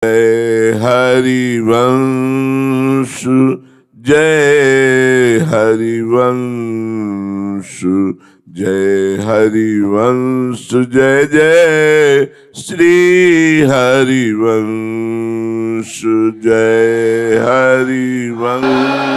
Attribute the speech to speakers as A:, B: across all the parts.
A: जय हरिवंश जय हरिवंश जय हरिवंश जय जय श्री हरिवंश जय हरिवंश।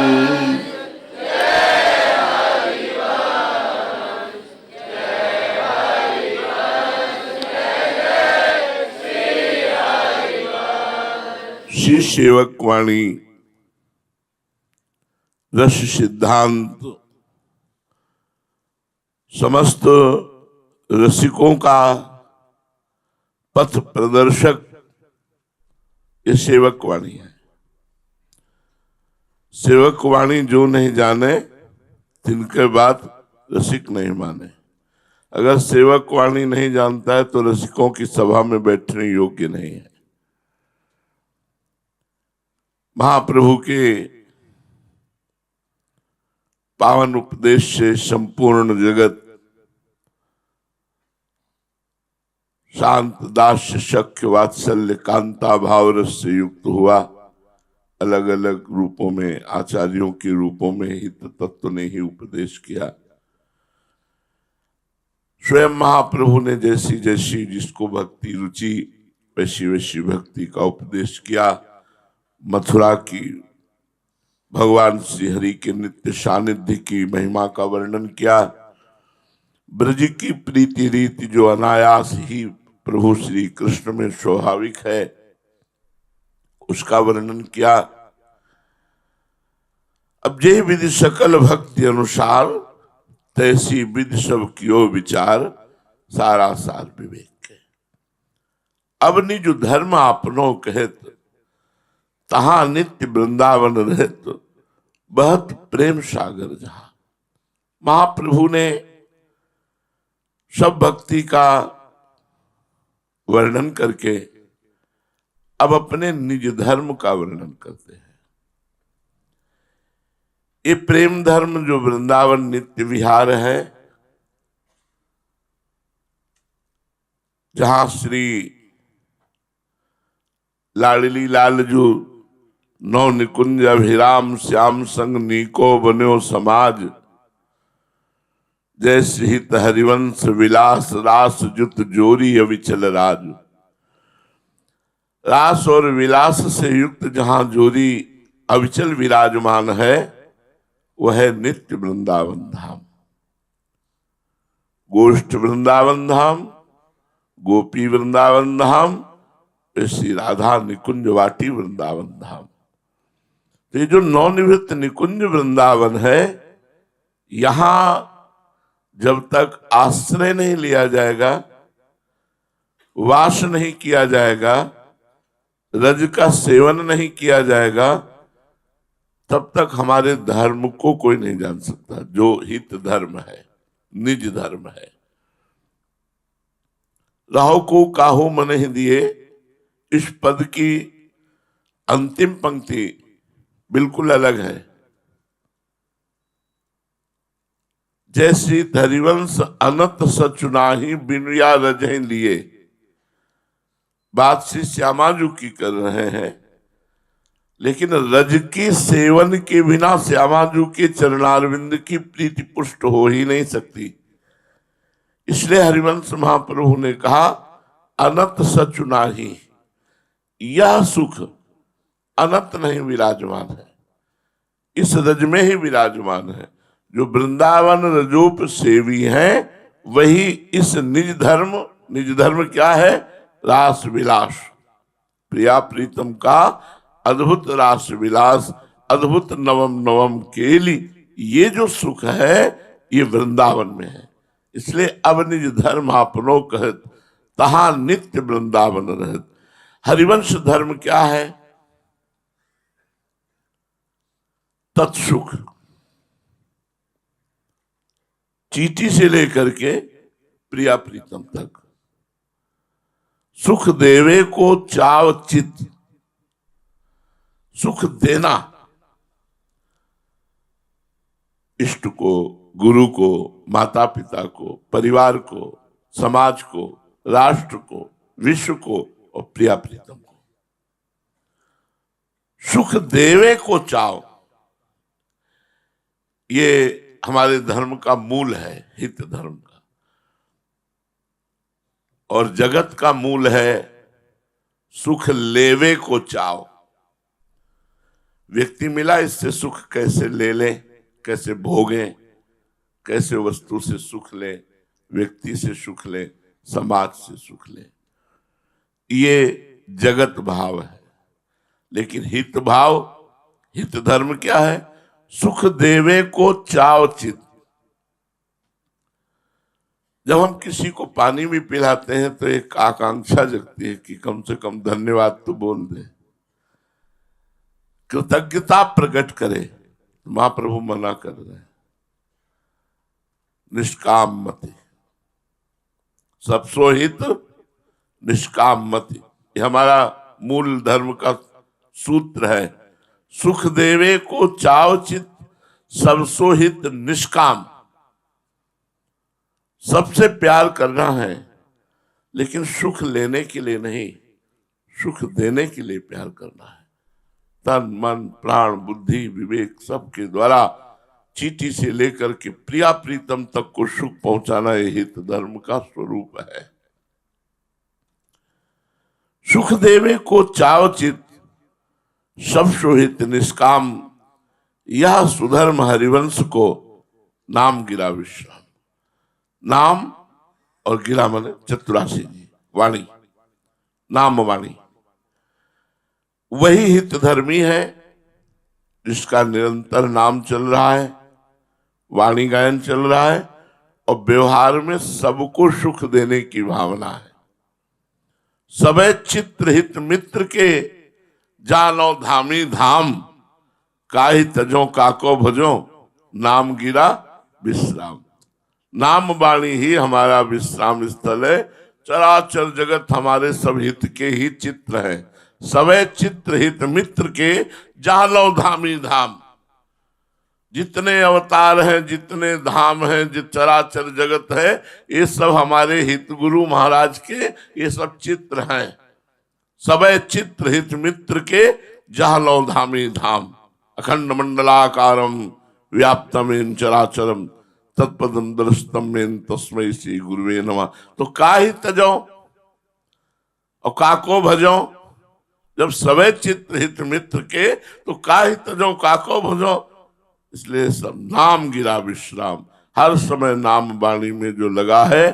A: श्री सेवक वाणी रस सिद्धांत समस्त रसिकों का पथ प्रदर्शक ये सेवक वाणी है। सेवक वाणी जो नहीं जाने तिनके बात रसिक नहीं माने। अगर सेवक वाणी नहीं जानता है तो रसिकों की सभा में बैठने योग्य नहीं है। महाप्रभु के पावन उपदेश से संपूर्ण जगत शांत दास्य शक्य वात्सल्य कांता भाव रस से युक्त हुआ। अलग अलग रूपों में आचार्यों के रूपों में हित तत्व ने ही उपदेश किया। स्वयं महाप्रभु ने जैसी जैसी जिसको भक्ति रुचि वैसी वैसी भक्ति का उपदेश किया। मथुरा की भगवान श्री हरि के नित्य सानिध्य की महिमा का वर्णन किया। ब्रज की प्रीति रीति जो अनायास ही प्रभु श्री कृष्ण में स्वाभाविक है उसका वर्णन किया। अब जे विधि सकल भक्ति अनुसार तैसी विधि सब कियो विचार सारा सार विवेक के। अब निज धर्म आपनो कहत तहां नित्य वृंदावन रहत बहत प्रेम सागर जहां। महाप्रभु ने सब भक्ति का वर्णन करके अब अपने निज धर्म का वर्णन करते हैं। ये प्रेम धर्म जो वृंदावन नित्य विहार है, जहां श्री लाडली लाल जो नौ निकुंज अभिराम श्याम संग नीको बन्यो समाज जैसे हित हरिवंश विलास रास जुत जोरी अविचल राज। रास और विलास से युक्त जहां जोरी अविचल विराजमान है वह है नित्य वृंदावन धाम। गोष्ठ वृंदावन धाम, गोपी वृंदावन धाम, श्री राधा निकुंज वाटी वृंदावन धाम। तो ये जो नवनिवृत्त निकुंज वृंदावन है, यहां जब तक आश्रय नहीं लिया जाएगा, वास नहीं किया जाएगा, रज का सेवन नहीं किया जाएगा, तब तक हमारे धर्म को कोई नहीं जान सकता। जो हित धर्म है, निज धर्म है। राहु को काहू मन ही दिए, इस पद की अंतिम पंक्ति बिल्कुल अलग है। जैसी हरिवंश अनंत सचुनाही बिनुया रजह लिए, बात श्री श्यामाजू की कर रहे हैं। लेकिन रज की सेवन के बिना श्यामाजू के चरणारविंद की प्रीति पुष्ट हो ही नहीं सकती। इसलिए हरिवंश महाप्रभु ने कहा अनंत सचुनाही, यह सुख अनंत नहीं विराजमान है, इस रज में ही विराजमान है। जो वृंदावन रजोप सेवी हैं वही इस निज धर्म क्या है? रास विलास, प्रिया प्रीतम का अद्भुत रास विलास, अद्भुत नवम नवम केली, ये जो सुख है ये वृंदावन में है। इसलिए अब निज धर्म आपनो कहत तहां नित्य वृंदावन रहत। हरिवंश धर्म क्या है? तत्सुख, चीटी से लेकर के प्रिया प्रीतम तक सुख देवे को चाव चित, सुख देना इष्ट को, गुरु को, माता पिता को, परिवार को, समाज को, राष्ट्र को, विश्व को और प्रिया प्रीतम को। सुख देवे को चाव, ये हमारे धर्म का मूल है, हित धर्म का। और जगत का मूल है सुख लेवे को चाव। व्यक्ति मिला, इससे सुख कैसे ले ले, कैसे भोगे, कैसे वस्तु से सुख ले, व्यक्ति से सुख ले, समाज से सुख ले, ये जगत भाव है। लेकिन हित भाव, हित धर्म क्या है? सुख देवे को चाव चित। जब हम किसी को पानी भी पिलाते हैं तो एक आकांक्षा जगती है कि कम से कम धन्यवाद तो बोल दे, कृतज्ञता प्रकट करे। महाप्रभु मना कर रहे हैं, निष्काम मति, सबसो हित निष्काम मति, ये हमारा मूल धर्म का सूत्र है। सुख देवे को चाव चित, सबसो हित निष्काम। सबसे प्यार करना है, लेकिन सुख लेने के लिए नहीं, सुख देने के लिए प्यार करना है। तन मन प्राण बुद्धि विवेक सबके द्वारा चीटी से लेकर के प्रिया प्रीतम तक को सुख पहुंचाना, ये हित धर्म का स्वरूप है। सुख देवे को चाव चित, सब सुहित निष्काम, यह सुधर्म हरिवंश को नाम गिरा विश्राम। नाम और गिरा माने चतुरासी जी, वाणी, नाम वाणी। वही हित धर्मी है जिसका निरंतर नाम चल रहा है, वाणी गायन चल रहा है, और व्यवहार में सबको सुख देने की भावना है। सबे चित्र हित मित्र के, जानो धामी धाम, काहि तजो काको भजो, नाम गिरा विश्राम। नाम वाणी ही हमारा विश्राम स्थल है। चराचर जगत हमारे सब हित के ही चित्र है। सबे चित्र हित मित्र के, जानो धामी धाम। जितने अवतार हैं, जितने धाम हैं, जो चराचर जगत है, ये सब हमारे हित गुरु महाराज के ये सब चित्र हैं। सबे चित्र हित मित्र के, जानो धामी धाम। अखंड मंडलाकारम व्याप्तमेन चराचरम, तत्पदम दर्शतमेन तस्मै श्री गुरुवे नमः। तो काहि तजो और काको भजो। जब सबे चित्र हित मित्र के, तो काहि तजो काको भजो। इसलिए सब नाम गिरा विश्राम, हर समय नाम वाणी में जो लगा है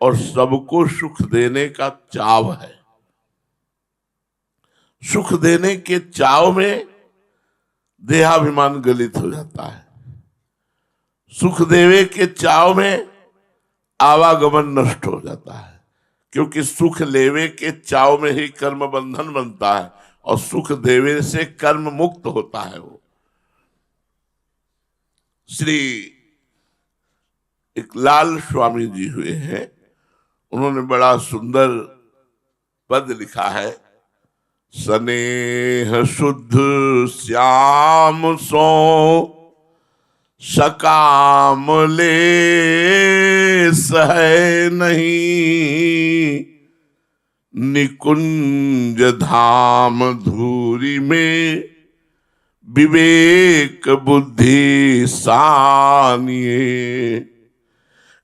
A: और सबको सुख देने का चाव है। सुख देने के चाव में देहाभिमान गलित हो जाता है। सुख देवे के चाव में आवागमन नष्ट हो जाता है, क्योंकि सुख लेवे के चाव में ही कर्म बंधन बनता है, और सुख देवे से कर्म मुक्त होता है। वो श्री एक लाल स्वामी जी हुए हैं, उन्होंने बड़ा सुंदर पद लिखा है। स्नेह शुद्ध श्याम सो सकाम ले सह नहीं, निकुंज धाम धूरी में विवेक बुद्धि सानिए।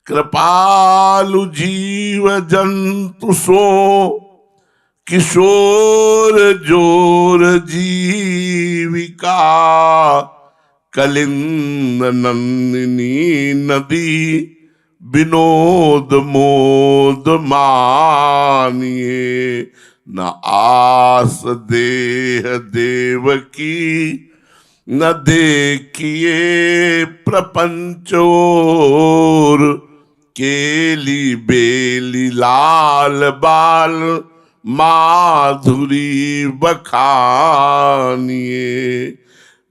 A: कृपालु जीव जंतु सो किशोर जोर जीविका, कलिंद नंदिनी नदी विनोद मोद मानिए। न आस देह देव की, न देखिए प्रपंच और, केली बेली लाल बाल माधुरी बखानिए।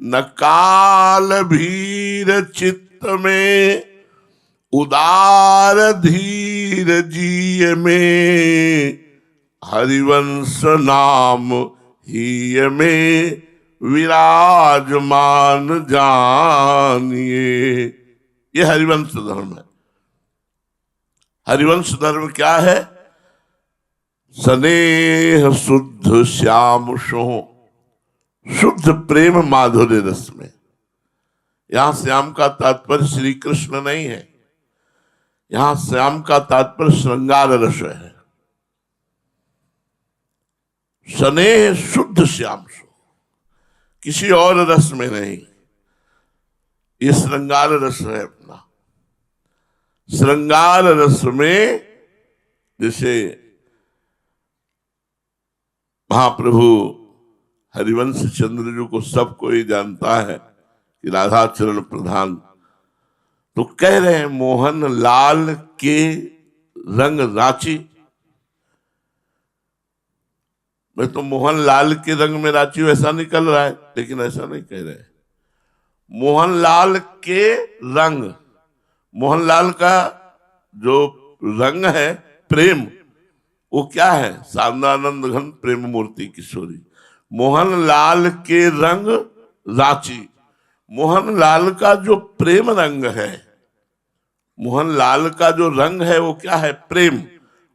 A: न काल भीर चित्त में, उदार धीर जीय में, हरिवंश नाम ही में विराजमान जानिए। ये हरिवंश धर्म है। हरिवंश धर्म क्या है? स्नेह शुद्ध श्याम सो शुद्ध प्रेम माधुर्य रस में। यहां श्याम का तात्पर्य श्री कृष्ण नहीं है, यहां श्याम का तात्पर्य श्रृंगार रस है। स्नेह शुद्ध श्याम सो, किसी और रस में नहीं, ये श्रृंगार रस है अपना। श्रृंगार रस में जैसे महाप्रभु हरिवंश चंद्र जी को सब कोई जानता है कि राधा चरण प्रधान, तो कह रहे हैं मोहन लाल के रंग रांची। मैं तो मोहन लाल के रंग में रांची वैसा निकल रहा है, लेकिन ऐसा नहीं कह रहे। मोहन लाल के रंग, मोहनलाल का जो रंग है प्रेम, वो क्या है? सारनानंद घन प्रेम मूर्ति किशोरी। मोहनलाल के रंग रांची, मोहनलाल का जो प्रेम रंग है, मोहनलाल का जो रंग है वो क्या है? प्रेम।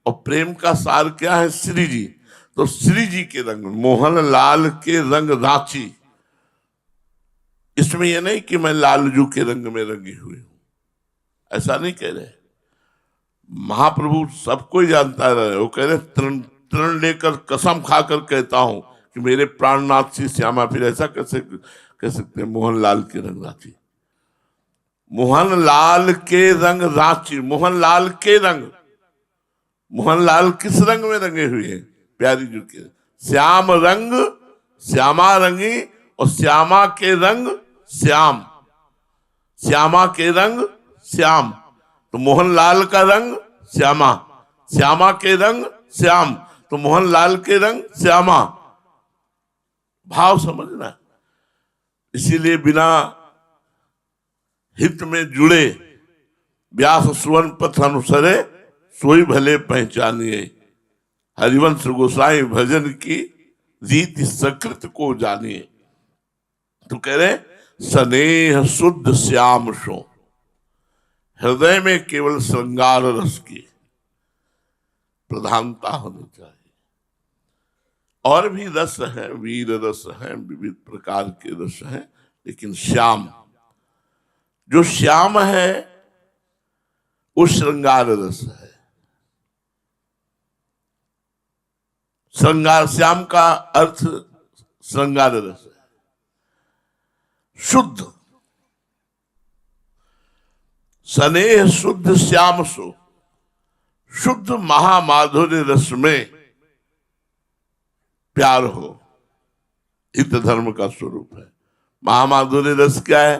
A: और प्रेम का सार क्या है? श्री जी। तो श्री जी के रंग, मोहनलाल के रंग रांची। इसमें यह नहीं कि मैं लालजू के रंग में रंगी हुई हूं, ऐसा नहीं कह रहे। महाप्रभु सबको ही जानता है, वो कह रहे तृण लेकर कसम खाकर कहता हूं कि मेरे प्राणनाथ श्री श्यामा। फिर ऐसा कैसे कह सकते हैं मोहनलाल के रंग रांची? मोहनलाल के रंग रांची, मोहनलाल के रंग। मोहनलाल किस रंग में रंगे हुए हैं? प्यारी जी के श्याम रंग, श्यामा रंगी, और श्यामा के रंग श्याम, श्यामा के रंग श्याम। तो मोहनलाल का रंग श्यामा, श्यामा के रंग श्याम, तो मोहनलाल के रंग श्यामा। भाव समझना। इसीलिए बिना हित में जुड़े व्यास सुवन पथ अनुसरे सोई भले पहचानिए। हरिवंश गोसाई भजन की रीति सकृत को जानिए। तो कह रहे स्नेह शुद्ध श्याम सो, हृदय में केवल श्रृंगार रस की प्रधानता होनी चाहिए। और भी रस है, वीर रस है, विविध प्रकार के रस हैं, लेकिन श्याम, जो श्याम है वो श्रृंगार रस है। श्रृंगार, श्याम का अर्थ श्रृंगार रस है। शुद्ध, स्नेह शुद्ध श्याम सो, शुद्ध महामाधुर्य रस में प्यार हो, हित धर्म का स्वरूप है। महामाधुर्य रस क्या है?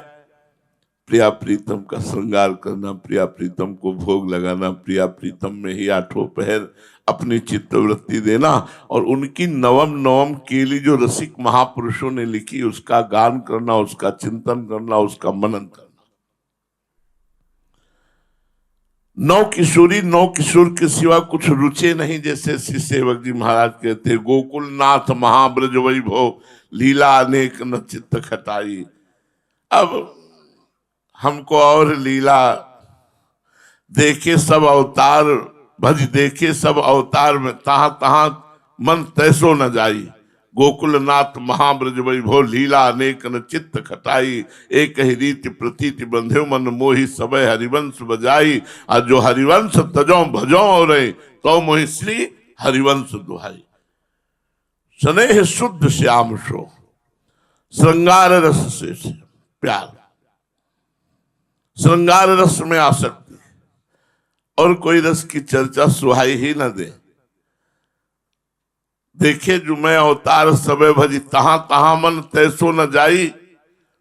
A: प्रिया प्रीतम का श्रृंगार करना, प्रिया प्रीतम को भोग लगाना, प्रिया प्रीतम में ही आठों पहर अपनी चित्तवृत्ति देना, और उनकी नवम नवम केली जो रसिक महापुरुषों ने लिखी उसका गान करना, उसका चिंतन करना, उसका मनन करना। नौ किशोरी, नौ किशोर के सिवा कुछ रुचे नहीं, जैसे श्री सेवक जी महाराज कहते, गोकुल नाथ महाब्रज वैभव लीला अनेक न चित्त खटाई। अब हमको और लीला देखे सब अवतार, भज देखे सब अवतार में, तहां तहां मन तैसो न जाई। गोकुल नाथ महाब्रज वैभव लीला अनेक न चित्त खटाई। एक ही रीति प्रतीति बंधे मन मोहि सबय हरिवंश बजाई। और जो हरिवंश तजो भजो और तो मोहि श्री हरिवंश दुहाई। स्नेह शुद्ध श्याम सो, श्रृंगार रस से प्यार, श्रृंगार रस में आसक्ति, और कोई रस की चर्चा सुहाई ही न दे। देखे जो मैं अवतार सबे भजी, तहां तहां मन तैसो न जाई।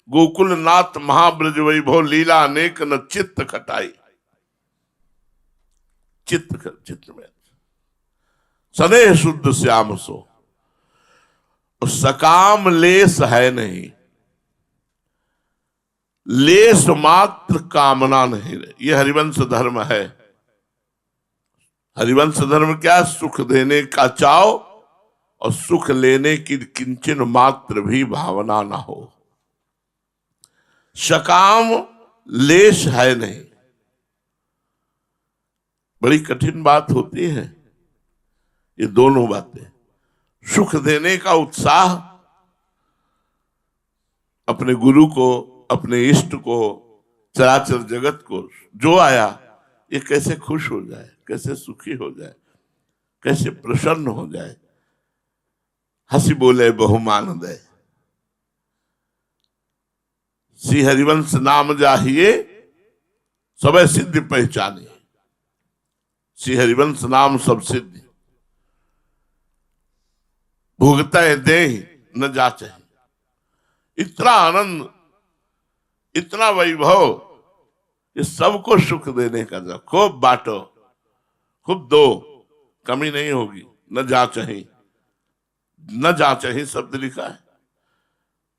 A: गोकुल नाथ महाब्रज वैभव लीला अनेक न चित्त खटाई। चित्त में स्नेह शुद्ध श्याम सो, सकाम लेस है नहीं, लेस मात्र कामना नहीं रहे। ये हरिवंश धर्म है। हरिवंश धर्म क्या? सुख देने का चाव और सुख लेने की किंचन मात्र भी भावना ना हो। सकाम लेश है नहीं। बड़ी कठिन बात होती है ये दोनों बातें। सुख देने का उत्साह अपने गुरु को, अपने इष्ट को, चराचर जगत को जो आया, ये कैसे खुश हो जाए, कैसे सुखी हो जाए, कैसे प्रसन्न हो जाए। हंसी बोले बहुमान दे, श्री हरिवंश नाम जाहिए सब सिद्धि पहचानी। श्री हरिवंश नाम सब सिद्धि, भुगता दे न जाचे। इतना आनंद, इतना वैभव, इस सबको सुख देने का जब खूब बांटो, खूब दो, कमी नहीं होगी। न जाचे, न जाचे शब्द लिखा है।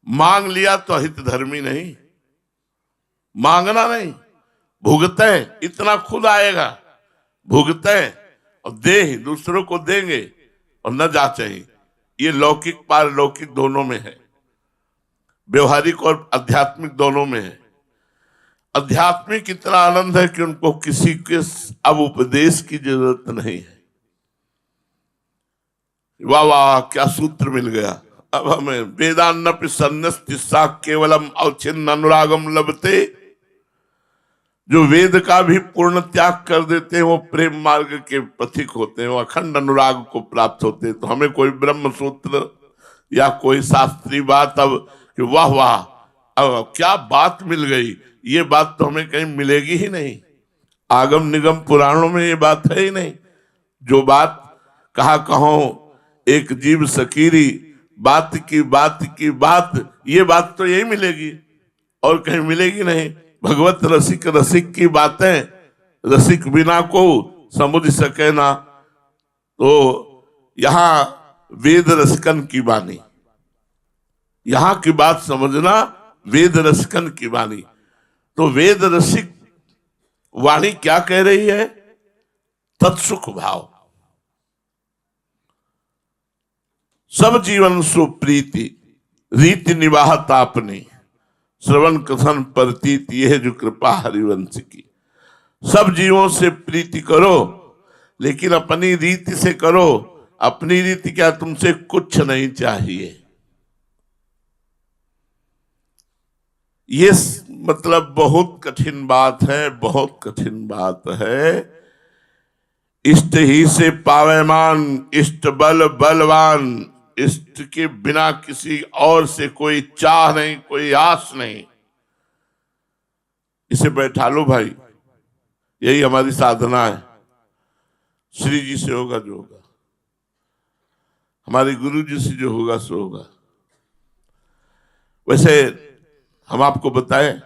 A: मांग लिया तो हित धर्मी नहीं, मांगना नहीं, भुगते इतना खुद आएगा, भुगते और दे दूसरों को देंगे। और न जाचे, ये लौकिक पारलौकिक दोनों में है, व्यवहारिक और आध्यात्मिक दोनों में है। आध्यात्मिक इतना आनंद है कि उनको किसी के अब उपदेश की जरूरत नहीं है। वाह वाह, क्या सूत्र मिल गया। अब हमें वेदान्नपि सन्नस्तिस्सा केवलम अवच्छिन्न अनुरागम लभते। जो वेद का भी पूर्ण त्याग कर देते हैं वो प्रेम मार्ग के पथिक होते हैं, वो अखंड अनुराग को प्राप्त होते हैं। तो हमें कोई ब्रह्म सूत्र या कोई शास्त्रीय बात अब कि वाह वाह अब क्या बात मिल गई, ये बात तो हमें कहीं मिलेगी ही नहीं। आगम निगम पुराणों में ये बात है ही नहीं। जो बात कहा कहो एक जीव सकीरी, बात की बात, ये बात तो यही मिलेगी और कहीं मिलेगी नहीं। भगवत रसिक रसिक की बातें रसिक बिना को समझ सके ना। तो यहां वेद रसिकन की वाणी, यहां की बात समझना, वेद रसिकन की वाणी। तो वेद रसिक वाणी क्या कह रही है? तत्सुख भाव, सब जीवन सुप्रीति, रीति निवाहत आपने, श्रवण कथन प्रतीत, यह जो कृपा हरिवंश की। सब जीवों से प्रीति करो, लेकिन अपनी रीति से करो। अपनी रीति क्या, तुमसे कुछ नहीं चाहिए। ये मतलब बहुत कठिन बात है, बहुत कठिन बात है। इष्ट ही से पावेमान, इष्ट बल बलवान। इष्ट के बिना किसी और से कोई चाह नहीं, कोई आस नहीं। इसे बैठा लो भाई, यही हमारी साधना है। श्री जी से होगा जो होगा, हमारे गुरु जी से जो होगा सो होगा। वैसे हम आपको बताएं,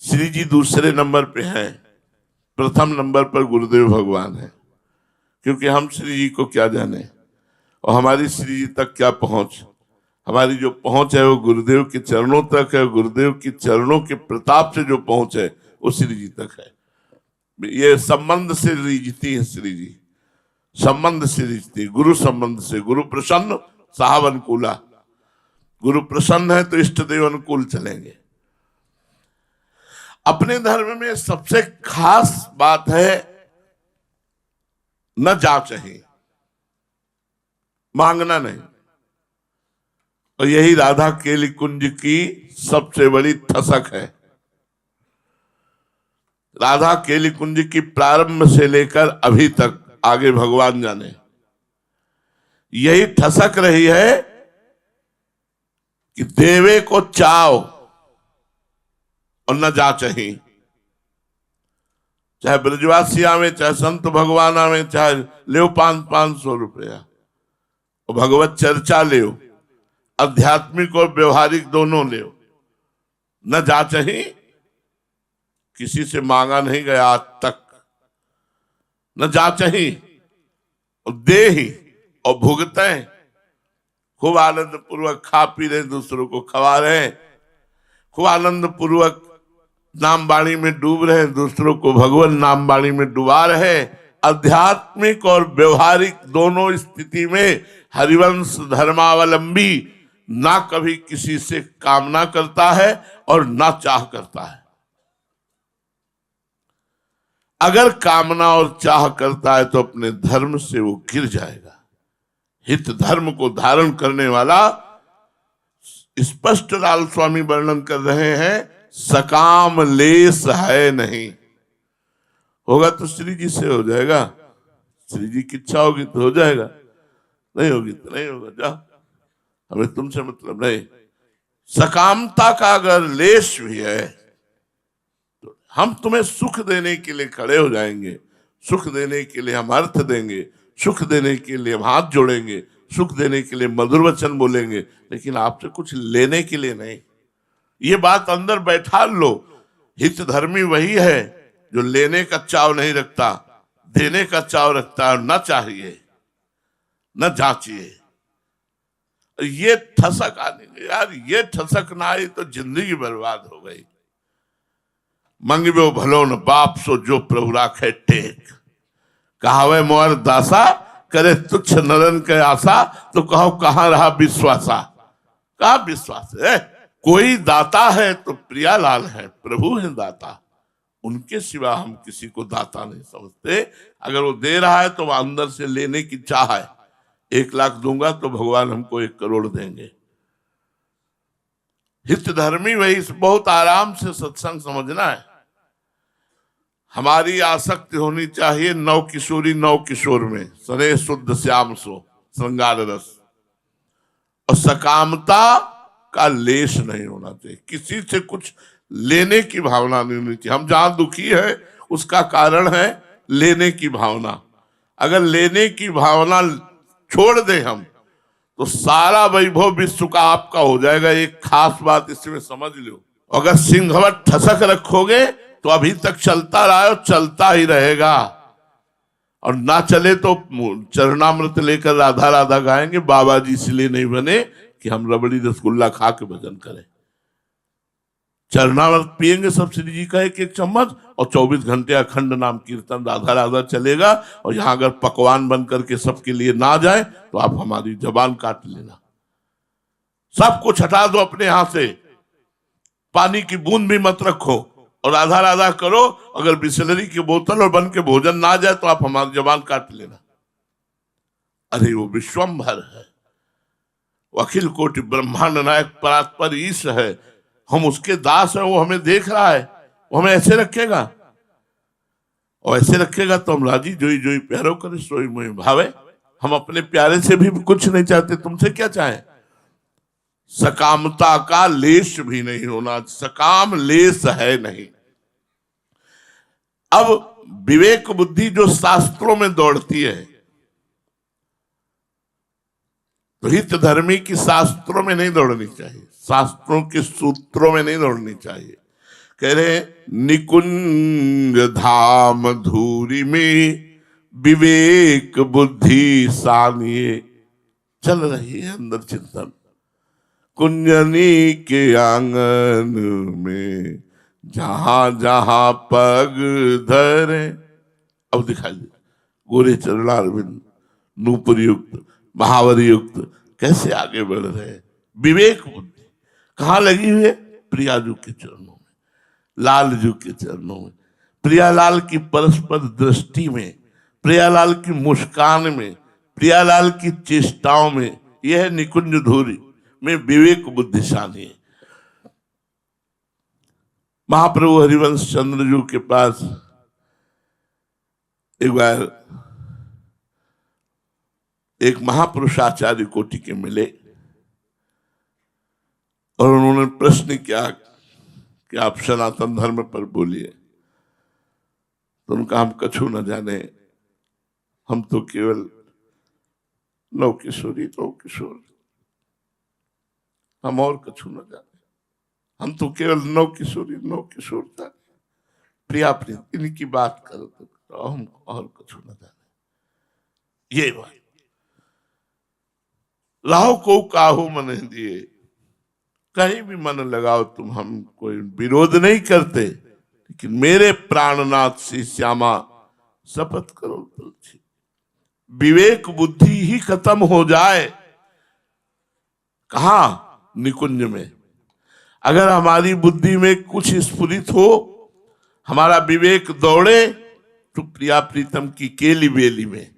A: श्री जी दूसरे नंबर पे हैं, प्रथम नंबर पर गुरुदेव भगवान है। क्योंकि हम श्री जी को क्या जाने और हमारी श्री जी तक क्या पहुंच। हमारी जो पहुंच है वो गुरुदेव के चरणों तक है। गुरुदेव के चरणों के प्रताप से जो पहुंच है वो श्री जी तक है। ये संबंध से रिझती है श्री जी, संबंध से रिझती, गुरु संबंध से। गुरु प्रसन्न साहब अनुकूला, गुरु प्रसन्न है तो इष्ट देव अनुकूल चलेंगे। अपने धर्म में सबसे खास बात है न जाचहि, मांगना नहीं। और यही राधा केली कुंज की सबसे बड़ी ठसक है। राधा केली कुंज की प्रारंभ से लेकर अभी तक, आगे भगवान जाने, यही ठसक रही है कि देवे को चाओ और न जाचहि। चाहे ब्रजवासिया में, चाहे संत भगवाना में, चाहे ले 500 रुपया और भगवत चर्चा ले, आध्यात्मिक और व्यवहारिक दोनों ले, न जाचहि। किसी से मांगा नहीं गया आज तक। न जाचहि और दे ही और भुगते। खूब आनंद पूर्वक खा पी रहे, दूसरों को खवा रहे, खूब आनंद पूर्वक नाम वाणी में डूब रहे, दूसरों को भगवान नाम वाणी में डुबा रहे। आध्यात्मिक और व्यवहारिक दोनों स्थिति में हरिवंश धर्मावलंबी ना कभी किसी से कामना करता है और ना चाह करता है। अगर कामना और चाह करता है तो अपने धर्म से वो गिर जाएगा। हित धर्म को धारण करने वाला स्पष्ट लाल स्वामी वर्णन कर रहे हैं, सकाम लेस है नहीं। होगा तो श्री जी से हो जाएगा, श्री जी की इच्छा होगी तो हो जाएगा, नहीं होगी तो नहीं होगा, जा, हमें तुमसे मतलब नहीं। सकामता का अगर लेश भी है तो हम तुम्हें सुख देने के लिए खड़े हो जाएंगे, सुख देने के लिए हम अर्थ देंगे, सुख देने के लिए हम हाथ जोड़ेंगे, सुख देने के लिए मधुर वचन बोलेंगे, लेकिन आपसे कुछ लेने के लिए नहीं। ये बात अंदर बैठा लो। हित धर्मी वही है जो लेने का चाव नहीं रखता, देने का चाव रखता है। न चाहिए न जांचिए। ये ठसक आने यार, ये ठसक ना आई तो जिंदगी बर्बाद हो गई। मंगबो भलो न बाप सो जो प्रभु राखे टेक, कहावे मोर दासा करे तुच्छ नरन के आशा, तो कहो कहां रहा विश्वासा। कहा विश्वास है? कोई दाता है तो प्रियालाल है, प्रभु है दाता, उनके सिवा हम किसी को दाता नहीं समझते। अगर वो दे रहा है तो वह अंदर से लेने की चाह है। 1 लाख दूंगा तो भगवान हमको 1 करोड़ देंगे। हित धर्मी वही, बहुत आराम से सत्संग समझना है। हमारी आसक्ति होनी चाहिए नव किशोरी नव किशोर में, सने शुद्ध श्याम सो श्रृंगार रस, और सकामता का लेश नहीं होना चाहिए। किसी से कुछ लेने की भावना नहीं होनी चाहिए। हम जहां दुखी है उसका कारण है लेने की भावना। अगर लेने की भावना छोड़ दें हम तो सारा वैभव विश्व का आपका हो जाएगा। एक खास बात इसमें समझ लो, अगर सिंहवत ठसक रखोगे तो अभी तक चलता रहा और चलता ही रहेगा, और ना चले तो चरणामृत लेकर राधा राधा गाएंगे। बाबा जी इसलिए नहीं बने कि हम रबड़ी रसगुल्ला खा के भजन करें। चरणामृत पिएंगे सब श्री जी का 1-1 चम्मच, और 24 घंटे अखंड नाम कीर्तन राधा राधा चलेगा। और यहां अगर पकवान बन करके सबके लिए ना जाए तो आप हमारी जबान काट लेना। सब कुछ हटा दो अपने यहां से, पानी की बूंद भी मत रखो, और राधा राधा करो। अगर बिस्लरी की बोतल और बन के भोजन ना जाए तो आप हमारी जबान काट लेना। अरे वो विश्वम्भर है, वो अखिल कोटि ब्रह्मांड नायक परात्पर ईश है। हम उसके दास हैं, वो हमें देख रहा है, वो हमें ऐसे रखेगा। और ऐसे रखेगा तो हम राजी जोई जोई प्यारो करे सोई मोई भावे। हम अपने प्यारे से भी कुछ नहीं चाहते, तुमसे क्या चाहें? सकामता का लेश भी नहीं होना, सकाम लेश है नहीं। अब विवेक बुद्धि जो शास्त्रों में दौड़ती है, तो हित धर्मी की शास्त्रों में नहीं दौड़नी चाहिए, शास्त्रों के सूत्रों में नहीं दौड़नी चाहिए। कह रहे निकुंज धाम धूरी में विवेक बुद्धि सानिए, चल रही है अंदर चिंतन। कुंजनी के आंगन में जहां जहां पग धरे, अब दिखाई दे गोरे चरणारविंद नूपुर युक्त महावर युक्त कैसे आगे बढ़ रहे हैं। विवेक बुद्धि कहाँ लगी हुई है? प्रियाजू के चरणों में, लालजू के चरणों में, प्रियालाल की परस्पर दृष्टि में, प्रियालाल की मुस्कान में, प्रियालाल की चेष्टाओं में। यह है निकुंज धूरी में विवेक बुद्धिशाली है। महाप्रभु हरिवंश चंद्र जी के पास एक बार एक महापुरुषाचार्य कोटि के मिले, और उन्होंने प्रश्न किया कि आप सनातन धर्म पर बोलिए। तो उनका हम कछु न जाने, हम तो केवल नौ किशोरी नौ किशोर, हम और कछु न जाने, हम तो केवल नौ किशोरी नौ किशोर था। प्रिया प्रिया इनकी बात करो तो हम और कछु न जाने। ये बात लाहो को काहू मन दिए, कहीं भी मन लगाओ तुम, हम कोई विरोध नहीं करते, लेकिन मेरे प्राणनाथ श्री श्यामा शपथ करो तुलसी। विवेक बुद्धि ही खत्म हो जाए कहा? निकुंज में। अगर हमारी बुद्धि में कुछ स्फुरित हो, हमारा विवेक दौड़े, तो प्रिया प्रीतम की केली बेली में,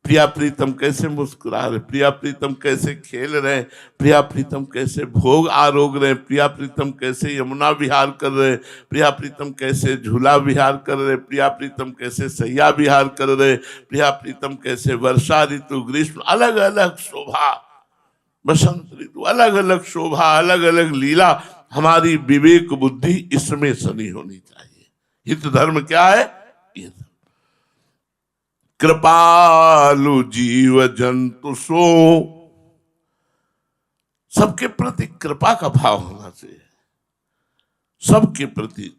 A: प्रिया प्रीतम कैसे मुस्कुरा रहे, प्रिया प्रीतम कैसे खेल रहे, प्रिया प्रीतम कैसे भोग आरोग रहे, प्रिया प्रीतम कैसे यमुना विहार कर रहे, प्रिया प्रीतम कैसे झूला विहार कर रहे, प्रिया प्रीतम कैसे सैया विहार कर रहे, प्रिया प्रीतम कैसे वर्षा ऋतु ग्रीष्म अलग अलग शोभा, बसंत ऋतु अलग अलग शोभा, अलग अलग लीला। हमारी विवेक बुद्धि इसमें सनी होनी चाहिए। हित धर्म क्या है? ये कृपालु जीव जंतु सो, सबके प्रति कृपा का भाव होना चाहिए, सबके प्रति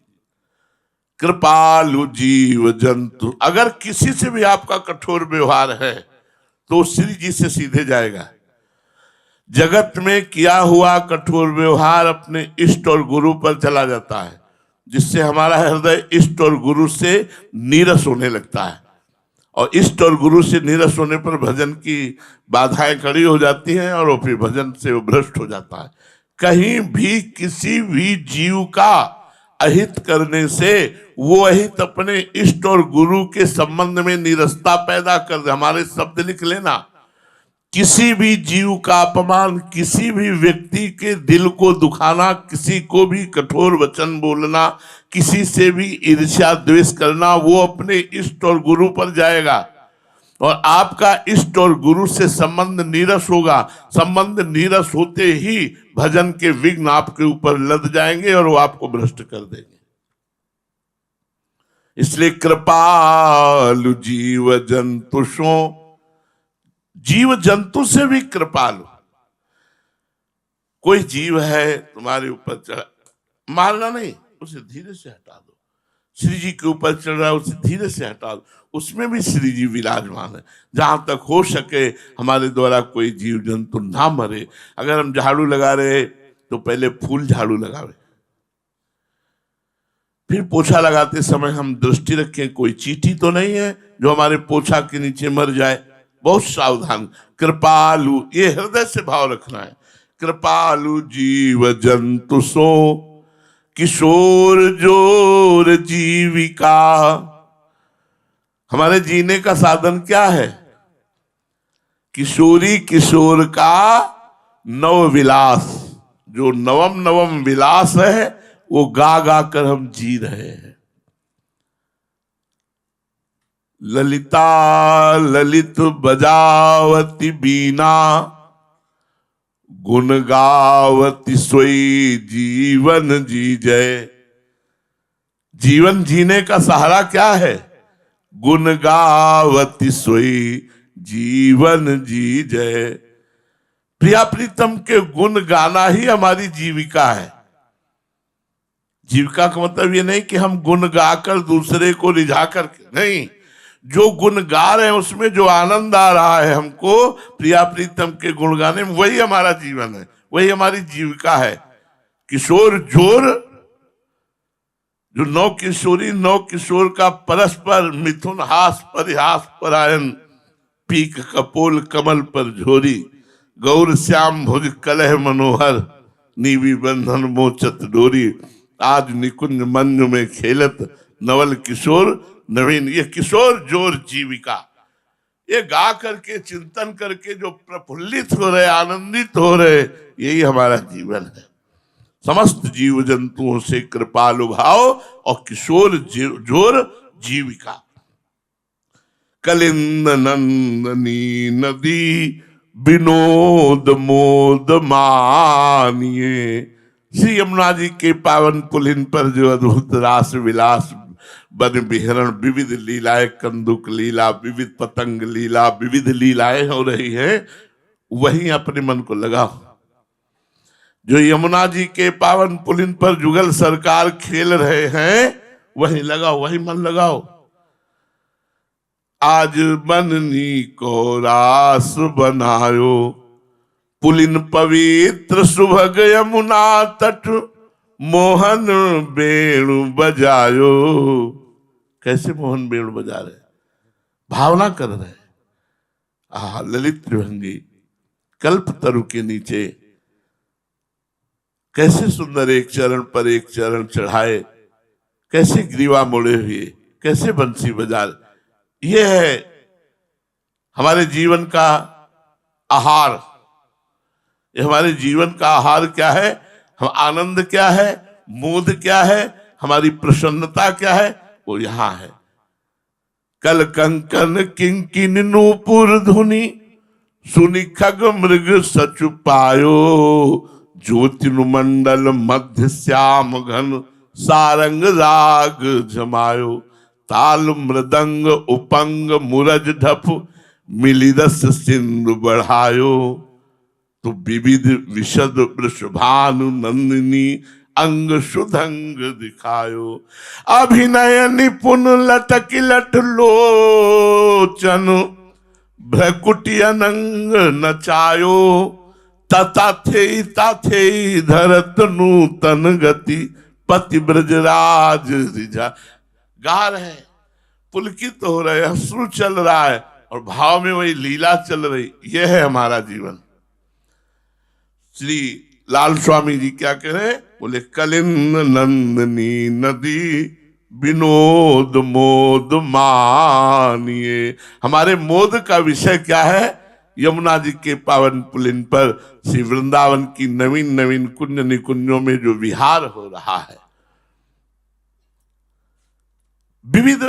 A: कृपालु जीव जंतु। अगर किसी से भी आपका कठोर व्यवहार है तो श्री जी से सीधे जाएगा। जगत में किया हुआ कठोर व्यवहार अपने इष्ट और गुरु पर चला जाता है, जिससे हमारा हृदय इष्ट और गुरु से नीरस होने लगता है, और इष्ट और गुरु से नीरस होने पर भजन की बाधाएं खड़ी हो जाती हैं और वो फिर भजन से वो भ्रष्ट हो जाता है। कहीं भी किसी भी जीव का अहित करने से वो अहित अपने इष्ट और गुरु के संबंध में नीरसता पैदा कर दे। हमारे शब्द लिख लेना, किसी भी जीव का अपमान, किसी भी व्यक्ति के दिल को दुखाना, किसी को भी कठोर वचन बोलना, किसी से भी ईर्ष्या द्वेष करना, वो अपने इष्ट और गुरु पर जाएगा और आपका इष्ट और गुरु से संबंध नीरस होगा। संबंध नीरस होते ही भजन के विघ्न आपके ऊपर लद जाएंगे और वो आपको भ्रष्ट कर देंगे। इसलिए कृपालु जीव जंतुषो, जीव जंतु से भी कृपालु। कोई जीव है तुम्हारे ऊपर चढ़ा, मारना नहीं, उसे धीरे से हटा दो। श्री जी के ऊपर चढ़ रहा है, उसे धीरे से हटा दो, उसमें भी श्री जी विराजमान है। जहां तक हो सके हमारे द्वारा कोई जीव जंतु ना मरे। अगर हम झाड़ू लगा रहे तो पहले फूल झाड़ू लगावे, फिर पोछा लगाते समय हम दृष्टि रखें कोई चींटी तो नहीं है जो हमारे पोछा के नीचे मर जाए। बहुत सावधान। कृपालु, ये हृदय से भाव रखना है। कृपालु जीव जंतु सो, किशोर जोर जीविका। हमारे जीने का साधन क्या है? किशोरी किशोर का नव विलास। जो नवम नवम विलास है वो गा गा कर हम जी रहे हैं। ललिता ललित बजावती बीना, गुण गावती सोई जीवन जी जय। जीवन जीने का सहारा क्या है? गुण गावती सोई जीवन जी जय। प्रिया प्रीतम के गुण गाना ही हमारी जीविका है। जीविका का मतलब ये नहीं कि हम गुण गाकर दूसरे को रिझा करके, नहीं, जो गुण गा रहे हैं उसमें जो आनंद आ रहा है हमको प्रिया प्रीतम के गुण गाने में, वही हमारा जीवन है, वही हमारी जीविका है। किशोर जोर, जो नौ किशोरी नौ किशोर का परस्पर मिथुन हास परिहास परायण, पीक कपोल कमल पर झोरी, गौर श्याम भुज कलह मनोहर, नीवी बंधन मोचत डोरी, आज निकुंज मंजु में खेलत नवल किशोर नवीन। ये किशोर जोर जीविका, ये गा करके चिंतन करके जो प्रफुल्लित हो रहे, आनंदित हो रहे, यही हमारा जीवन है। समस्त जीव जंतुओं से कृपालु भाव और किशोर जोर जीविका। कलिंद नंदनी नदी विनोद मोद मानिए। श्री यमुना जी के पावन पुलिन पर जो अद्भुत रास विलास वन विहरण, विविध लीलाएं, कंदुक लीला, विविध पतंग लीला, विविध लीलाएं हो रही है, वहीं अपने मन को लगाओ। जो यमुना जी के पावन पुलिन पर जुगल सरकार खेल रहे हैं वहीं लगाओ, वहीं मन लगाओ। आज बननी को रास बनायो, पुलिन पवित्र सुभग यमुना तट, मोहन बेणु बजायो। कैसे मोहन बेणु बजा रहे, भावना कर रहे। ललित त्रिभंगी कल्प तरु के नीचे कैसे सुंदर एक चरण पर एक चरण चढ़ाए, कैसे ग्रीवा मोड़े हुए, कैसे बंसी बजा रहे। ये है हमारे जीवन का आहार, ये हमारे जीवन का आहार क्या है, हम आनंद क्या है, मोद क्या है, हमारी प्रसन्नता क्या है, वो यहां है। कल कंकन किंकिन नूपुर धुनि, सुनि खग मृग सचु पायो, ज्योतिर्मंडल मध्य श्याम घन, सारंग राग जमायो, ताल मृदंग उपंग मुरज ढप, मिलिदस सिंधु बढ़ायो, तो विविध विशद वृषभानु नंदिनी, अंग सुधंग दिखायो, अभिनय निपुण लटक लट लोचन, भ्रकुटी अनंग नचायो, तथा थे धरत नूतन गति, पति ब्रजराज रिझा। गा रहे हैं, पुलकित हो रहे हैं, अश्रु चल रहा है और भाव में वही लीला चल रही। यह है हमारा जीवन। श्री लाल स्वामी जी क्या कह रहे हैं, बोले कलिंद नंदनी नदी, विनोद मोद मानिए। हमारे मोद का विषय क्या है, यमुना जी के पावन पुलिन पर श्री वृंदावन की नवीन नवीन कुंज निकुंजों में जो विहार हो रहा है, विविध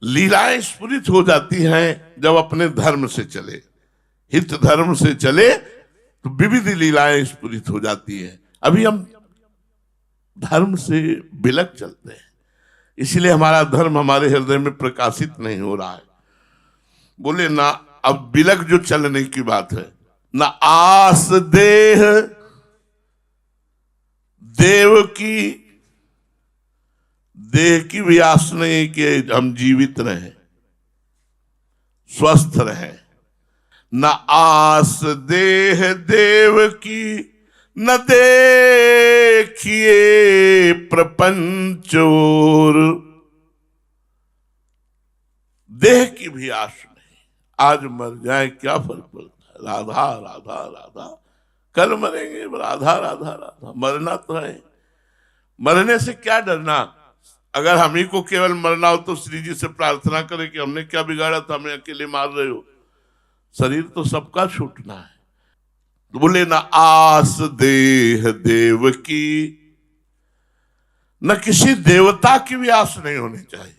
A: लीलाएं स्फुरित हो जाती हैं जब अपने धर्म से चले, हित धर्म से चले तो विविध लीलाएं स्फुरित हो जाती है। अभी हम धर्म से बिलक चलते हैं, इसलिए हमारा धर्म हमारे हृदय में प्रकाशित नहीं हो रहा है। बोले ना, अब बिलक जो चलने की बात है, ना आस देह देव की, देह की भी आस नहीं कि हम जीवित रहे, स्वस्थ रहे। न आस देह देव की, न देखिए प्रपंच और, देह की भी आस नहीं। आज मर जाए क्या फर्क पड़ता है, राधा राधा राधा, कल मरेंगे, राधा राधा राधा, मरना तो है। मरने से क्या डरना, अगर हम ही को केवल मरना हो तो श्री जी से प्रार्थना करें कि हमने क्या बिगाड़ा था, हमें अकेले मार रहे हो। शरीर तो सबका छूटना है। तो बोले ना आस देह देव की, न किसी देवता की भी आस नहीं होनी चाहिए।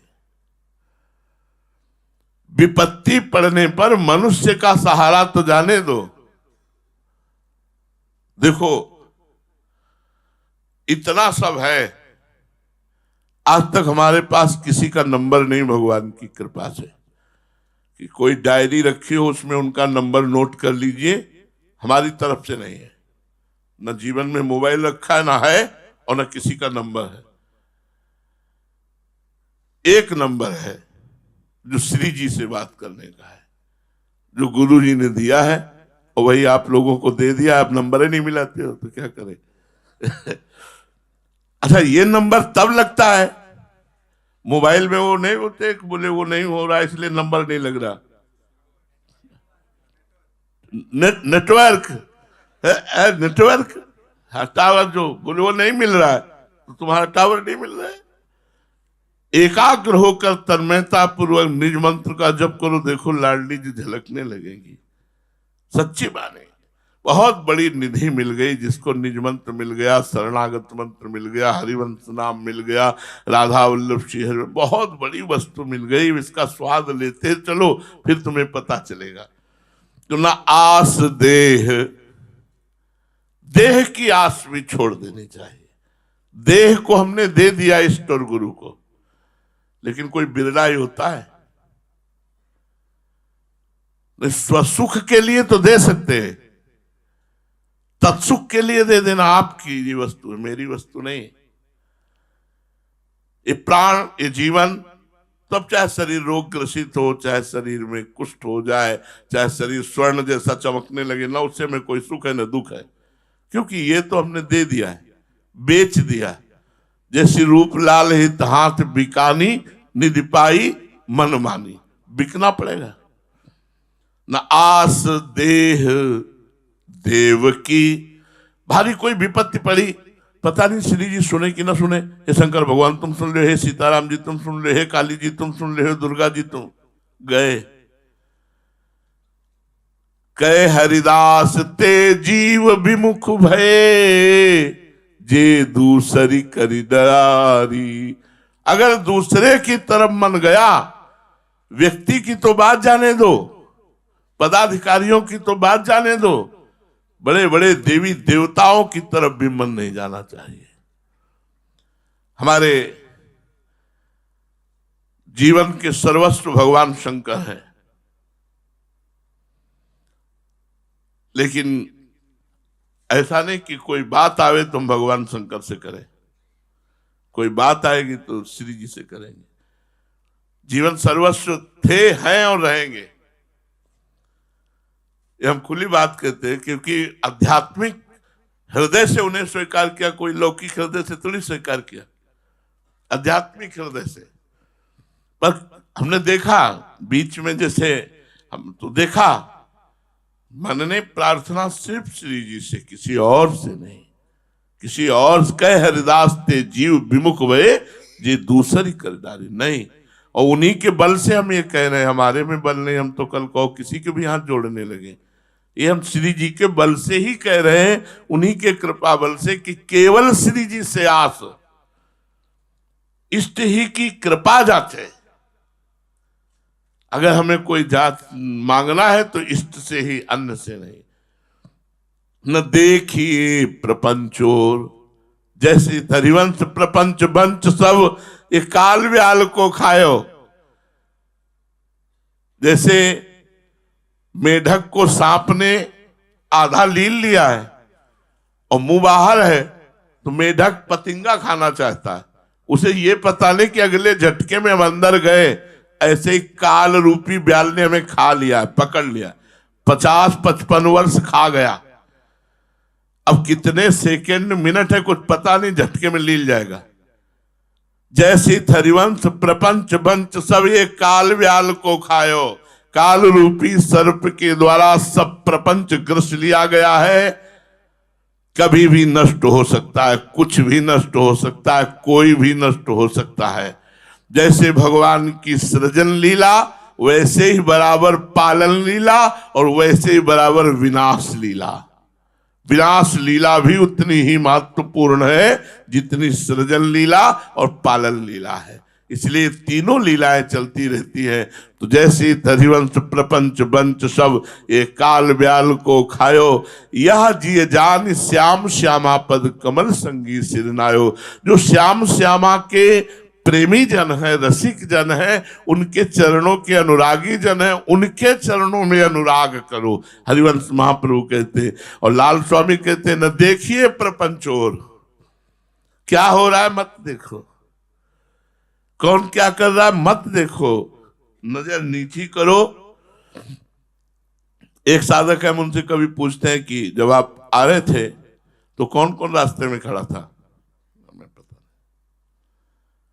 A: विपत्ति पड़ने पर मनुष्य का सहारा तो जाने दो। देखो इतना सब है, आज तक हमारे पास किसी का नंबर नहीं भगवान की कृपा से कि कोई डायरी रखी हो उसमें उनका नंबर नोट कर लीजिए, हमारी तरफ से नहीं है। न जीवन में मोबाइल रखा है, ना है, और न किसी का नंबर है। एक नंबर है जो श्री जी से बात करने का है, जो गुरु जी ने दिया है, और वही आप लोगों को दे दिया। आप नंबर ही नहीं मिलाते हो तो क्या करें। अच्छा, ये नंबर तब लगता है, मोबाइल में वो नहीं होते, बोले वो नहीं हो रहा इसलिए नंबर नहीं लग रहा। नेटवर्क नेटवर्क टावर जो बोले वो नहीं मिल रहा है, तो तुम्हारा टावर नहीं मिल रहा है। एकाग्र होकर तन्मयता पूर्वक निज मंत्र का जप करो, देखो लाडली जी झलकने लगेगी। सच्ची बात है, बहुत बड़ी निधि मिल गई जिसको निज मंत्र मिल गया, शरणागत मंत्र मिल गया, हरिवंश नाम मिल गया, राधा वल्लभ श्रीहरि, बहुत बड़ी वस्तु मिल गई। इसका स्वाद लेते चलो, फिर तुम्हें पता चलेगा। तो ना आस देह, देह की आस भी छोड़ देनी चाहिए। देह को हमने दे दिया इष्ट और गुरु को, लेकिन कोई बिरला ही होता है। स्वसुख के लिए तो दे सकते हैं, तत्सुख के लिए दे देना आपकी ये वस्तु है, मेरी वस्तु नहीं। ये प्राण, ये जीवन, तब चाहे शरीर रोग ग्रसित हो, चाहे शरीर में कुष्ठ हो जाए, चाहे शरीर स्वर्ण जैसा चमकने लगे, ना उससे में कोई सुख है ना दुख है, क्योंकि ये तो हमने दे दिया है, बेच दिया। जैसी रूप लाल हित हाथ बिकानी, निधि पाई मन मानी, बिकना पड़ेगा। न आस देह देव की, भारी कोई विपत्ति पड़ी, पता नहीं श्री जी सुने कि ना सुने। हे शंकर भगवान तुम सुन रहे, हे सीताराम जी तुम सुन रहे, हे काली जी तुम सुन रहे हो, दुर्गा जी तुम गए। कै हरिदास ते जीव विमुख भये, जे दूसरी करी डरारी। अगर दूसरे की तरफ मन गया, व्यक्ति की तो बात जाने दो, पदाधिकारियों की तो बात जाने दो, बड़े बड़े देवी देवताओं की तरफ भी मन नहीं जाना चाहिए। हमारे जीवन के सर्वस्व भगवान शंकर है, लेकिन ऐसा नहीं कि कोई बात आवे तो हम भगवान शंकर से करें, कोई बात आएगी तो श्री जी से करेंगे। जीवन सर्वस्व थे, हैं और रहेंगे, ये हम खुली बात कहते हैं, क्योंकि आध्यात्मिक हृदय से उन्हें स्वीकार किया, कोई लौकिक हृदय से थोड़ी स्वीकार किया, आध्यात्मिक हृदय से। पर हमने देखा बीच में, जैसे हम तो देखा मन ने प्रार्थना सिर्फ श्री जी से, किसी और से नहीं, किसी और कै हरिदास ते जीव विमुख भये, जे दूसरी कर डारी नहीं। और उन्हीं के बल से हम ये कह रहे हैं, हमारे में बल नहीं, हम तो कल को किसी के भी हाथ जोड़ने लगे। ये हम श्री जी के बल से ही कह रहे हैं, उन्हीं के कृपा बल से, कि केवल श्री जी से आस, इष्ट ही की कृपा जाते। अगर हमें कोई जात मांगना है तो इष्ट से ही, अन्य से नहीं। न देखिए प्रपंचोर, जैसे हरिवंश प्रपंच बंच सब ये काल व्याल को खायो। जैसे मेढक को सांप ने आधा लील लिया है और मुंह बाहर है, तो मेढक पतिंगा खाना चाहता है, उसे ये पता नहीं कि अगले झटके में हम अंदर गए। ऐसे ही काल रूपी ब्याल ने हमें खा लिया, पकड़ लिया, 50-55 वर्ष खा गया। अब कितने सेकंड मिनट है कुछ पता नहीं, झटके में लील जाएगा। जैसी हरिवंश प्रपंच बंच सब ये काल व्याल को खायो। काल रूपी सर्प के द्वारा सब प्रपंच ग्रस लिया गया है। कभी भी नष्ट हो सकता है, कुछ भी नष्ट हो सकता है, कोई भी नष्ट हो सकता है। जैसे भगवान की सृजन लीला, वैसे ही बराबर पालन लीला, और वैसे ही बराबर विनाश लीला। विनाश लीला भी उतनी ही महत्वपूर्ण है जितनी सृजन लीला और पालन लीला है। इसलिए तीनों लीलाएं चलती रहती है। तो जैसे हरिवंश प्रपंच बंच सब ये काल ब्याल को खायो, यह जिय जान श्याम श्यामा पद कमल संगी सिरनायो। जो श्याम श्यामा के प्रेमी जन है, रसिक जन है, उनके चरणों के अनुरागी जन है, उनके चरणों में अनुराग करो, हरिवंश महाप्रभु कहते। और लाल स्वामी कहते, न देखिए प्रपंचोर, क्या हो रहा है मत देखो, कौन क्या कर रहा है मत देखो, नजर नीची करो। एक साधक है, उनसे कभी पूछते हैं कि जब आप आ रहे थे तो कौन कौन रास्ते में खड़ा था?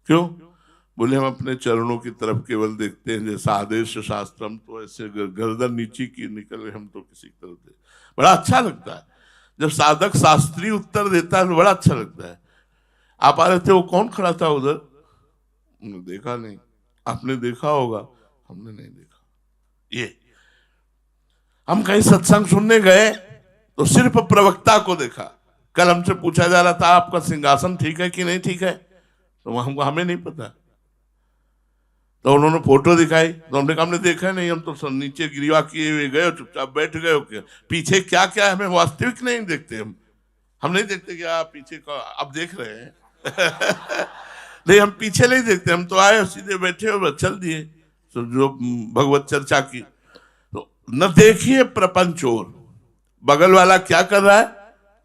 A: क्यों? बोले हम अपने चरणों की तरफ केवल देखते हैं, जैसा आदेश शास्त्रम, तो ऐसे गर्दन नीचे की निकले हम तो किसी तरफ दे। बड़ा अच्छा लगता है जब साधक शास्त्रीय उत्तर देता है, तो बड़ा अच्छा लगता है। आप आ रहे थे, वो कौन खड़ा था उधर? देखा नहीं। आपने देखा होगा, हमने नहीं देखा। ये हम कहीं सत्संग सुनने गए तो सिर्फ प्रवक्ता को देखा। कल हमसे पूछा जा रहा था, आपका सिंहासन ठीक है कि नहीं ठीक है, तो हमको हमें नहीं पता। तो उन्होंने फोटो दिखाई, तो हमने कहा हमने देखा नहीं, हम तो नीचे गिरवा किए हुए गए, चुपचाप बैठ गए। क्या पीछे क्या क्या है हमें वास्तविक नहीं देखते, हम नहीं देखते कि आप पीछे को अब देख रहे हैं। नहीं, हम पीछे नहीं देखते, हम तो आए सीधे बैठे और चल दिए। तो जो भगवत चर्चा की, तो न देखिए प्रपंचोर, बगल वाला क्या कर रहा है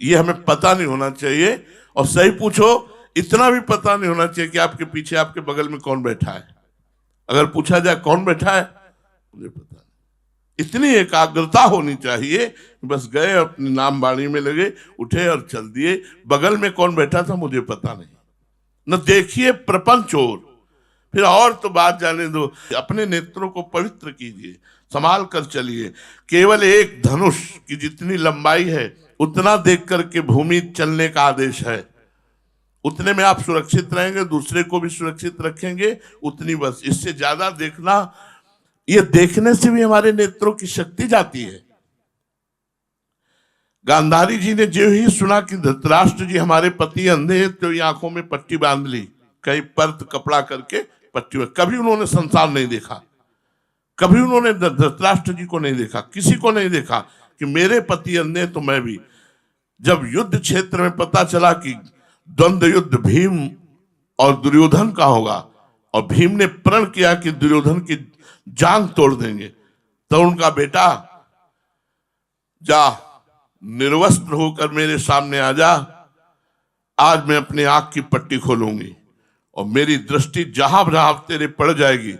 A: ये हमें पता नहीं होना चाहिए। और सही पूछो, इतना भी पता नहीं होना चाहिए कि आपके पीछे आपके बगल में कौन बैठा है। अगर पूछा जाए कौन बैठा है, मुझे पता नहीं। इतनी एकाग्रता होनी चाहिए, बस गए अपनी नाम बाणी में लगे, उठे और चल दिए। बगल में कौन बैठा था मुझे पता नहीं। न देखिए प्रपंचोर, फिर और तो बात जाने दो। अपने नेत्रों को पवित्र कीजिए, संभाल कर चलिए। केवल एक धनुष की जितनी लंबाई है उतना देख करके भूमि चलने का आदेश है। उतने में आप सुरक्षित रहेंगे, दूसरे को भी सुरक्षित रखेंगे, उतनी बस। इससे ज्यादा देखना, ये देखने से भी हमारे नेत्रों की शक्ति जाती है। गांधारी जी ने जो ही सुना कि धृतराष्ट्र जी हमारे पति अंधे हैं, तो ये आंखों में पट्टी बांध ली, कहीं पर्द कपड़ा करके पट्टी में। कभी उन्होंने संसार नहीं देखा, कभी उन्होंने धृतराष्ट्र जी को नहीं देखा, किसी को नहीं देखा कि मेरे पति अंधे तो मैं भी। जब युद्ध क्षेत्र में पता चला कि द्वंद्व युद्ध भीम और दुर्योधन का होगा, और भीम ने प्रण किया कि दुर्योधन की जांग तोड़ देंगे, तो उनका बेटा जा निर्वस्त्र होकर मेरे सामने आ जा, आज मैं अपनी आंख की पट्टी खोलूंगी और मेरी दृष्टि जहां जहां तेरे पड़ जाएगी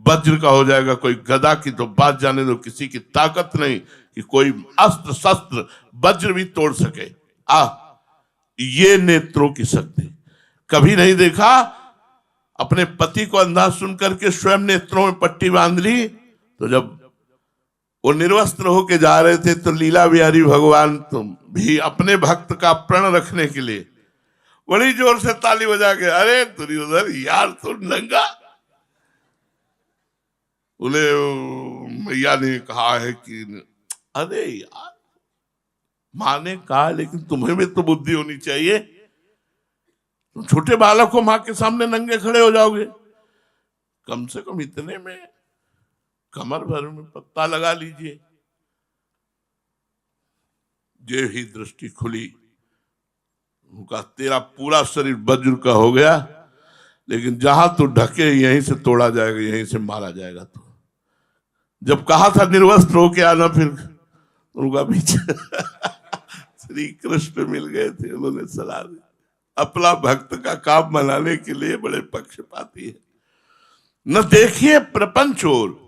A: वज्र का हो जाएगा। कोई गदा की तो बात जाने दो, किसी की ताकत नहीं कि कोई अस्त्र शस्त्र वज्र भी तोड़ सके। ये नेत्रों की शक्ति। कभी नहीं देखा, अपने पति को अंधा सुन करके स्वयं नेत्रों में पट्टी बांध ली। तो जब वो निर्वस्त्र होके जा रहे थे तो लीला बिहारी भगवान तुम भी अपने भक्त का प्रण रखने के लिए बड़ी जोर से ताली बजा के, अरे दुर्योधन यार तुम नंगा। बोले मैया ने कहा है कि अरे यार माँ ने कहा, लेकिन तुम्हें भी तो बुद्धि होनी चाहिए, तुम छोटे बालक को माँ के सामने नंगे खड़े हो जाओगे, कम से कम इतने में कमर भर में पत्ता लगा लीजिए। जो ही दृष्टि खुली, उनका तेरा पूरा शरीर वज्र का हो गया, लेकिन जहां तू ढके यहीं से तोड़ा जाएगा, यहीं से मारा जाएगा। तो जब कहा था निर्वस्त्र होके आना, फिर उनका पीछे श्री कृष्ण मिल गए थे, उन्होंने सलाह दी। अपना भक्त का काम मनाने के लिए बड़े पक्षपाती है। न देखिए प्रपंच ओर,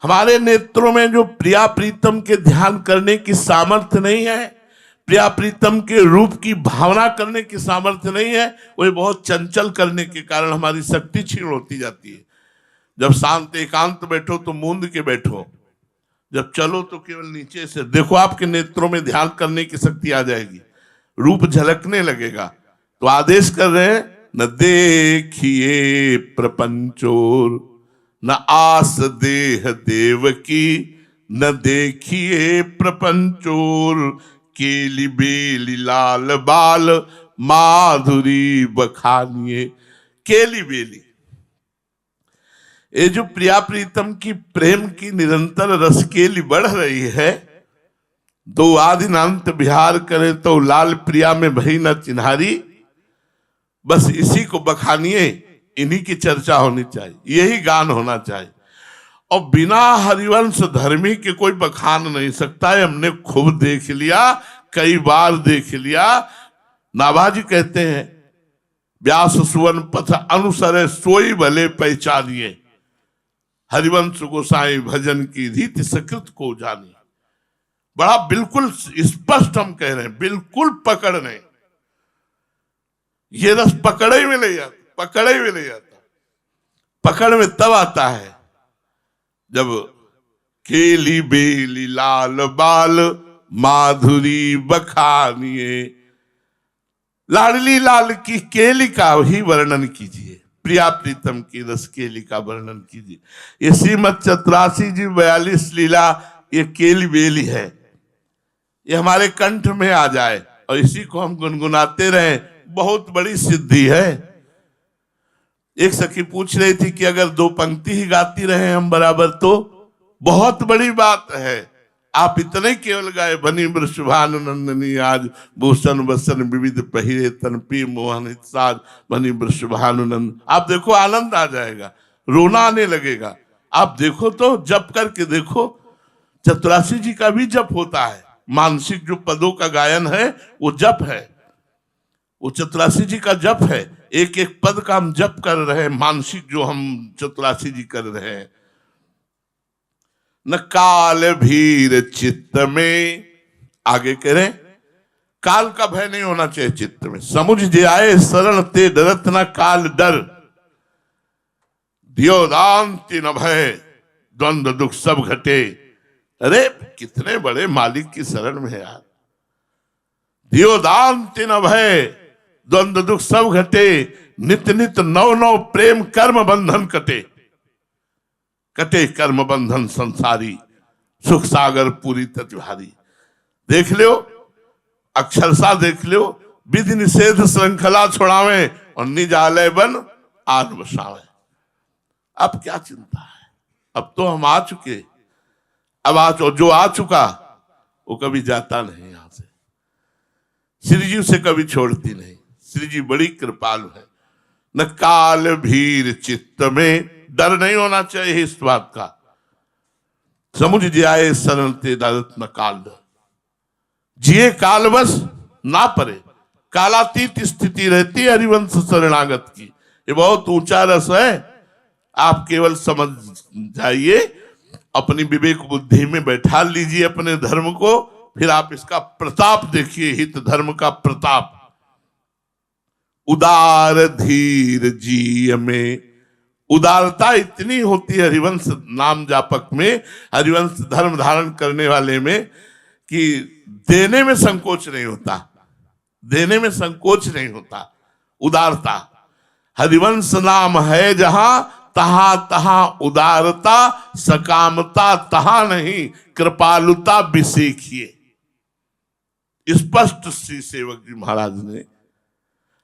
A: हमारे नेत्रों में जो प्रिया प्रीतम के ध्यान करने की सामर्थ्य नहीं है, प्रिया प्रीतम के रूप की भावना करने की सामर्थ्य नहीं है, वही बहुत चंचल करने के कारण हमारी शक्ति क्षीण होती जाती है। जब शांत एकांत बैठो तो मूंद के बैठो, जब चलो तो केवल नीचे से देखो, आपके नेत्रों में ध्यान करने की शक्ति आ जाएगी, रूप झलकने लगेगा। तो आदेश कर रहे हैं, न देखिए प्रपंचोर, न आस देह देव की, न देखिए प्रपंचोर, केली बेली लाल बाल माधुरी बखानिए। केली बेली, ये जो प्रिया प्रीतम की प्रेम की निरंतर रसकेली बढ़ रही है, दो आदिनांत बिहार करे तो लाल प्रिया में भई न चिन्हारी, बस इसी को बखानिए, इन्हीं की चर्चा होनी चाहिए, यही गान होना चाहिए। और बिना हरिवंश धर्मी के कोई बखान नहीं सकता है। हमने खूब देख लिया, कई बार देख लिया। नाभाजी कहते हैं, व्यास सुवन पथ अनुसरे सोई भले पहचानिए, हरिवंश गोसाई भजन की रीति सकृत को जानिए। बड़ा बिल्कुल स्पष्ट हम कह रहे हैं, बिल्कुल पकड़ नहीं, ये रस पकड़े में ले जाता, पकड़े में ले जाता। पकड़ में तब आता है जब केली बेली लाल बाल माधुरी बखानिए। लाडली लाल की केली का ही वर्णन कीजिए, प्रिया प्रीतम की रस केली का वर्णन कीजिए। ये श्रीमद चतुरासी जी 42 लीला, ये केली बेली है, ये हमारे कंठ में आ जाए और इसी को हम गुनगुनाते रहें, बहुत बड़ी सिद्धि है। एक सखी पूछ रही थी कि अगर 2 पंक्ति ही गाती रहे हम बराबर तो बहुत बड़ी बात है। आप इतने केवल गाए, बनी वृषभानुनंदनी आज भूषण वसन विविध पहिरे तन पी मोहन साज, बनी वृषभानुनंद। आप देखो आनंद आ जाएगा, रोना आने लगेगा। आप देखो तो जप करके देखो, चतुरासी जी का भी जप होता है। मानसिक जो पदों का गायन है वो जप है, वो चतुरासी जी का जप है। एक एक पद का हम जप कर रहे हैं, मानसिक जो हम चतुरासी जी कर रहे हैं। न काल भीर चित्त में, आगे कह रहे काल का भय नहीं होना चाहिए चित्त में। समुझ जे आए शरण ते डरत न काल डर, दियोदांति न भय द्वंद्व दुख सब घटे। अरे कितने बड़े मालिक की शरण में है यार। दियोदांति न भय द्वंद्व दुख सब घटे, नित नित नव नव प्रेम कर्म बंधन कटे। कटे कर्म बंधन संसारी, सुख सागर पूरी तत्भारी। देख लो अक्षरशा देख लो, विधि निषेध श्रृंखला छोड़ावे और निजालय बन आन बसावे। अब क्या चिंता है, अब तो हम आ चुके। अब आज जो आ चुका वो कभी जाता नहीं यहां से। श्री जी उसे कभी छोड़ती नहीं। श्री जी बड़ी कृपालु है। न काल भीर चित्त में, डर नहीं होना चाहिए इस बात का। समुझ जाए शरण ते दरत न काल डर, जिए काल बस ना परे। कालातीत स्थिति रहती है हरिवंश शरणागत की। ये बहुत ऊंचा रस है। आप केवल समझ जाइए, अपनी विवेक बुद्धि में बैठा लीजिए अपने धर्म को, फिर आप इसका प्रताप देखिए, हित धर्म का प्रताप। उदार धीर जी में, उदारता इतनी होती है हरिवंश नाम जापक में, हरिवंश धर्म धारण करने वाले में, कि देने में संकोच नहीं होता, देने में संकोच नहीं होता। उदारता, हरिवंश नाम है जहां तहां तहां उदारता, सकामता तहां नहीं, कृपालुता बिसेखिए। स्पष्ट श्री सेवक जी महाराज ने,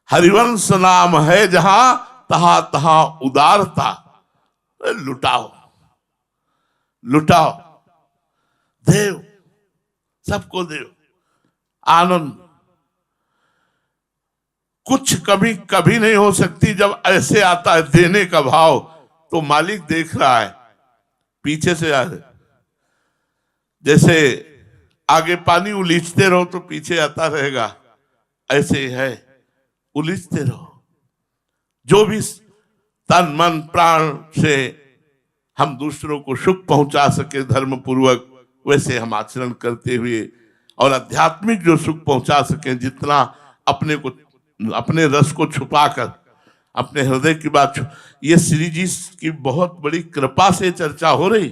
A: हरिवंश नाम है जहां तहां तहां उदारता। लुटाओ लुटाओ, देव सबको देव, आनंद। कुछ कभी कभी नहीं हो सकती जब ऐसे आता है देने का भाव, तो मालिक देख रहा है पीछे से आ रहे। जैसे आगे पानी उलीचते रहो तो पीछे आता रहेगा, ऐसे है, उलीचते रहो। जो भी तन मन प्राण से हम दूसरों को सुख पहुंचा सके धर्म पूर्वक, वैसे हम आचरण करते हुए, और आध्यात्मिक जो सुख पहुंचा सके, जितना अपने को, अपने रस को छुपाकर, अपने हृदय की बात। ये श्री जी की बहुत बड़ी कृपा से चर्चा हो रही,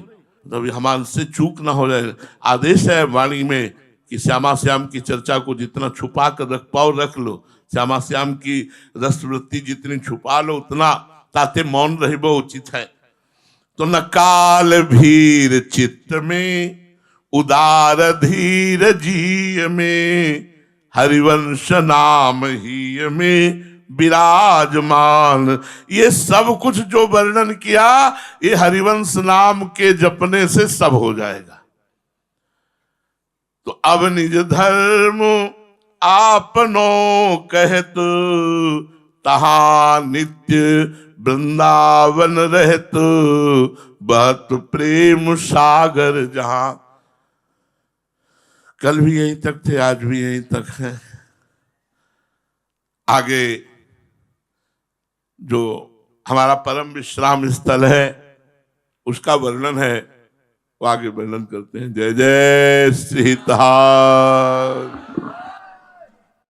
A: तभी हमारे से चूक ना हो जाए। आदेश है वाणी में कि श्यामा श्याम की चर्चा को जितना छुपा कर रख पाओ रख लो। श्यामा श्याम की रसवृत्ति जितनी छुपा लो उतना, ताते मौन रहे वो उचित है। तो न काल भीर चित्त में, उदार धीर जी में, हरिवंश नाम ही में विराजमान। ये सब कुछ जो वर्णन किया, ये हरिवंश नाम के जपने से सब हो जाएगा। तो अब निज धर्म आपनो कहत, तहां नित्य वृंदावन रहत, बहत प्रेम सागर जहां। कल भी यहीं तक थे, आज भी यहीं तक है। आगे जो हमारा परम विश्राम स्थल है उसका वर्णन है, वो आगे वर्णन करते हैं। जय जय सीता।